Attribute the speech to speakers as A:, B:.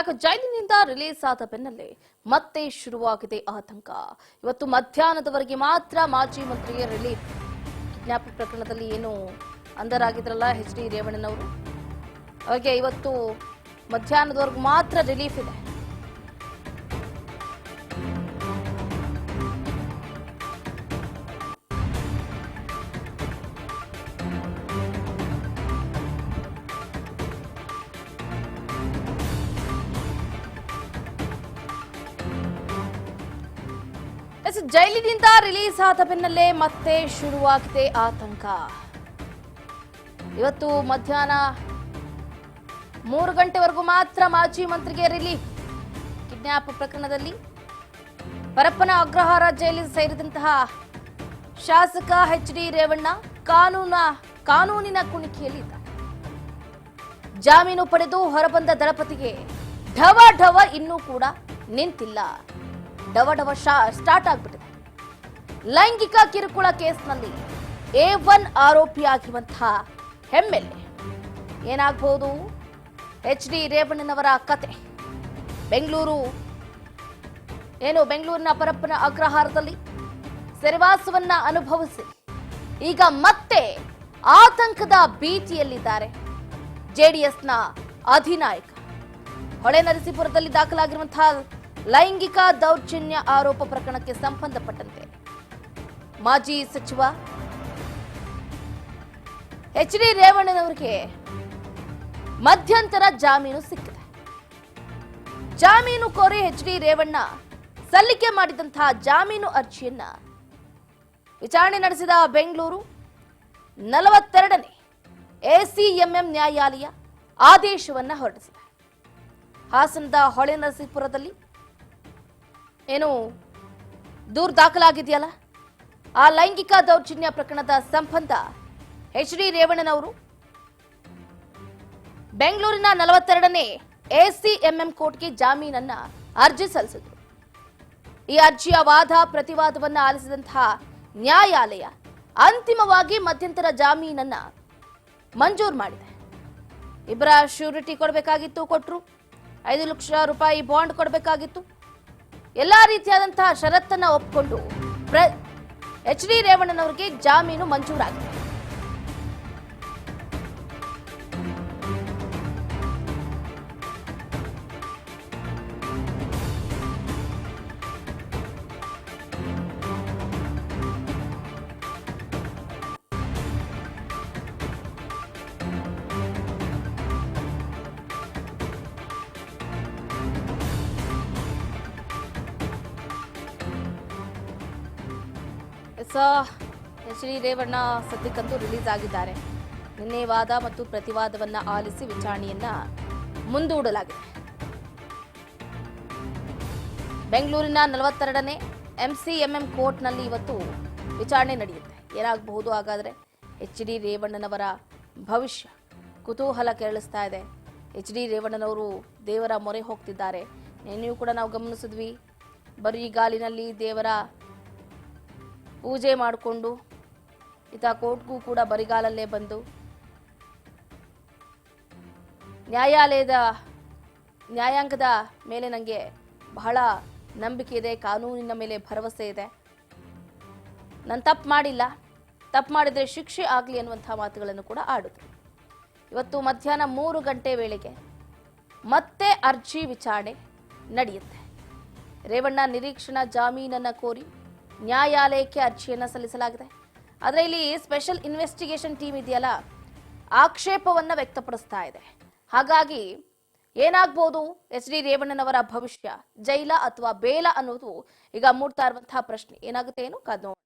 A: Back. ಜೈಲಿನಿಂದ release ಆದ ಬೆನ್ನಲ್ಲೇ ಮತ್ತೆ ಶುರುವಾಗಿದೆ ಆತಂಕ. ಇವತ್ತು ಮಧ್ಯಾಹ್ನದವರೆಗೆ ಮಾತ್ರ ಮಾಜಿ ಮಂತ್ರಿಗೆ ರಿಲೀಫ್. ಕಿಡ್ನಾಪ್ ಪ್ರಕರಣದಲ್ಲಿ ಏನು ಅಂಧರಾಗಿದ್ರಲ್ಲ ಎಚ್.ಡಿ. ರೇವಣ್ಣನವರು, ಅವರಿಗೆ ಇವತ್ತು ಮಧ್ಯಾಹ್ನದವರೆಗೂ ಮಾತ್ರ ರಿಲೀಫ್ ಇದೆ. ಜೈಲಿನಿಂದ ರಿಲೀಸ್ ಆದ ಬೆನ್ನಲ್ಲೇ ಮತ್ತೆ ಶುರುವಾಗಿದೆ ಆತಂಕ. ಇವತ್ತು ಮಧ್ಯಾಹ್ನ 3 ಗಂಟೆವರೆಗೂ ಮಾತ್ರ ಮಾಜಿ ಮಂತ್ರಿಗೆ ರಿಲೀಫ್. ಕಿಡ್ನಾಪ್ ಪ್ರಕರಣದಲ್ಲಿ ಪರಪ್ಪನ ಅಗ್ರಹಾರ ಜೈಲಿಗೆ ಸೇರಿದಂತಹ ಶಾಸಕ ಎಚ್.ಡಿ. ರೇವಣ್ಣ ಕಾನೂನಿನ ಕುಣಿಕೆಯಲ್ಲಿದ್ದಾರೆ. ಜಾಮೀನು ಪಡೆದು ಹೊರಬಂದ ದಳಪತಿಗೆ ಢವ ಇನ್ನೂ ಕೂಡ ನಿಂತಿಲ್ಲ. ಢವ ಸ್ಟಾರ್ಟ್ ಆಗ್ಬಿಟ್ಟಿದೆ. ಲೈಂಗಿಕ ಕಿರುಕುಳ ಕೇಸ್ನಲ್ಲಿ A1 ಆರೋಪಿಯಾಗಿರುವಂತಹ ಎಂಎಲ್ಎ ಏನಾಗಬಹುದು? ಎಚ್.ಡಿ. ರೇವಣ್ಣನವರ ಕತೆ. ಬೆಂಗಳೂರಿನ ಪರಪ್ಪನ ಅಗ್ರಹಾರದಲ್ಲಿ ಸೆರೆವಾಸವನ್ನ ಅನುಭವಿಸಿ ಈಗ ಮತ್ತೆ ಆತಂಕದ ಭೀತಿಯಲ್ಲಿದ್ದಾರೆ ಜೆಡಿಎಸ್ನ ಅಧಿನಾಯಕ. ಹೊಳೆನರಸೀಪುರದಲ್ಲಿ ದಾಖಲಾಗಿರುವಂತಹ ಲೈಂಗಿಕ ದೌರ್ಜನ್ಯ ಆರೋಪ ಪ್ರಕರಣಕ್ಕೆ ಸಂಬಂಧಪಟ್ಟಂತೆ ಮಾಜಿ ಸಚಿವ ಎಚ್.ಡಿ. ರೇವಣ್ಣನವರಿಗೆ ಮಧ್ಯಂತರ ಜಾಮೀನು ಸಿಕ್ಕಿದೆ. ಜಾಮೀನು ಕೋರಿ ಎಚ್.ಡಿ. ರೇವಣ್ಣ ಸಲ್ಲಿಕೆ ಮಾಡಿದಂತಹ ಜಾಮೀನು ಅರ್ಜಿಯನ್ನ ವಿಚಾರಣೆ ನಡೆಸಿದ ಬೆಂಗಳೂರು 42ನೇ ACMM ನ್ಯಾಯಾಲಯ ಆದೇಶವನ್ನ ಹೊರಡಿಸಿದೆ. ಹಾಸನದ ಹೊಳೆನರಸೀಪುರದಲ್ಲಿ ಏನು ದೂರು ದಾಖಲಾಗಿದೆಯಲ್ಲ, ಆ ಲೈಂಗಿಕ ದೌರ್ಜನ್ಯ ಪ್ರಕರಣದ ಸಂಬಂಧ ಎಚ್.ಡಿ. ರೇವಣ್ಣನವರು ಬೆಂಗಳೂರಿನ 42ನೇ ACMM ಕೋರ್ಟ್ಗೆ ಜಾಮೀನನ್ನ ಅರ್ಜಿ ಸಲ್ಲಿಸಿದ್ರು. ಈ ಅರ್ಜಿಯ ವಾದ ಪ್ರತಿವಾದವನ್ನ ಆಲಿಸಿದಂತಹ ನ್ಯಾಯಾಲಯ ಅಂತಿಮವಾಗಿ ಮಧ್ಯಂತರ ಜಾಮೀನನ್ನ ಮಂಜೂರು ಮಾಡಿದೆ. ಇಬ್ಬರ ಶ್ಯೂರಿಟಿ ಕೊಡಬೇಕಾಗಿತ್ತು, ಕೊಟ್ಟರು. 5 ಲಕ್ಷ ರೂಪಾಯಿ ಬಾಂಡ್ ಕೊಡಬೇಕಾಗಿತ್ತು. ಎಲ್ಲಾ ರೀತಿಯಾದಂತಹ ಷರತ್ತನ್ನ ಒಪ್ಪಿಕೊಂಡು ಎಚ್.ಡಿ. ರೇವಣ್ಣನವರಿಗೆ ಜಾಮೀನು ಮಂಜೂರಾಗಿದೆ. ಎಚ್.ಡಿ. ರೇವಣ್ಣ ಸದ್ಯಕ್ಕಂತೂ ರಿಲೀಸ್ ಆಗಿದ್ದಾರೆ. ನಿನ್ನೆ ವಾದ ಮತ್ತು ಪ್ರತಿವಾದವನ್ನ ಆಲಿಸಿ ವಿಚಾರಣೆಯನ್ನ ಮುಂದೂಡಲಾಗಿದೆ. ಬೆಂಗಳೂರಿನ 42ನೇ MCMM ಕೋರ್ಟ್ನಲ್ಲಿ ಇವತ್ತು ವಿಚಾರಣೆ ನಡೆಯುತ್ತೆ. ಏನಾಗಬಹುದು ಹಾಗಾದ್ರೆ? ಎಚ್.ಡಿ. ರೇವಣ್ಣನವರ ಭವಿಷ್ಯ ಕುತೂಹಲ ಕೆರಳಿಸ್ತಾ ಇದೆ. ಎಚ್.ಡಿ. ರೇವಣ್ಣನವರು ದೇವರ ಮೊರೆ ಹೋಗ್ತಿದ್ದಾರೆ. ನಿನ್ನೆಯೂ ಕೂಡ ನಾವು ಗಮನಿಸಿದ್ವಿ, ಬರಿಗಾಲಿನಲ್ಲಿ ದೇವರ ಪೂಜೆ ಮಾಡಿಕೊಂಡು ಈತ ಕೋರ್ಟ್ಗೂ ಕೂಡ ಬರಿಗಾಲಲ್ಲೇ ಬಂದು ನ್ಯಾಯಾಂಗದ ಮೇಲೆ ನನಗೆ ಬಹಳ ನಂಬಿಕೆ ಇದೆ, ಕಾನೂನಿನ ಮೇಲೆ ಭರವಸೆ ಇದೆ, ನಾನು ತಪ್ಪು ಮಾಡಿಲ್ಲ, ತಪ್ಪು ಮಾಡಿದ್ರೆ ಶಿಕ್ಷೆ ಆಗಲಿ ಅನ್ನುವಂಥ ಮಾತುಗಳನ್ನು ಕೂಡ ಆಡಿದ್ರು. ಇವತ್ತು ಮಧ್ಯಾಹ್ನ 3 ಗಂಟೆ ವೇಳೆಗೆ ಮತ್ತೆ ಅರ್ಜಿ ವಿಚಾರಣೆ ನಡೆಯುತ್ತೆ. ರೇವಣ್ಣ ನಿರೀಕ್ಷಣಾ ಜಾಮೀನನ್ನ ಕೋರಿ ನ್ಯಾಯಾಲಯಕ್ಕೆ ಅರ್ಜಿಯನ್ನ ಸಲ್ಲಿಸಲಾಗಿದೆ. ಆದರೆ ಇಲ್ಲಿ ಸ್ಪೆಷಲ್ ಇನ್ವೆಸ್ಟಿಗೇಷನ್ ಟೀಮ್ ಇದೆಯಲ್ಲ, ಆಕ್ಷೇಪವನ್ನ ವ್ಯಕ್ತಪಡಿಸ್ತಾ ಇದೆ. ಹಾಗಾಗಿ ಏನಾಗಬಹುದು? ಎಚ್.ಡಿ. ರೇವಣ್ಣನವರ ಭವಿಷ್ಯ ಜೈಲ ಅಥವಾ ಬೇಲ ಅನ್ನೋದು ಈಗ ಮೂಡ್ತಾ ಇರುವಂತಹ ಪ್ರಶ್ನೆ. ಏನಾಗುತ್ತೆ ಏನು ಕಾದ್ ನೋಡೋಣ.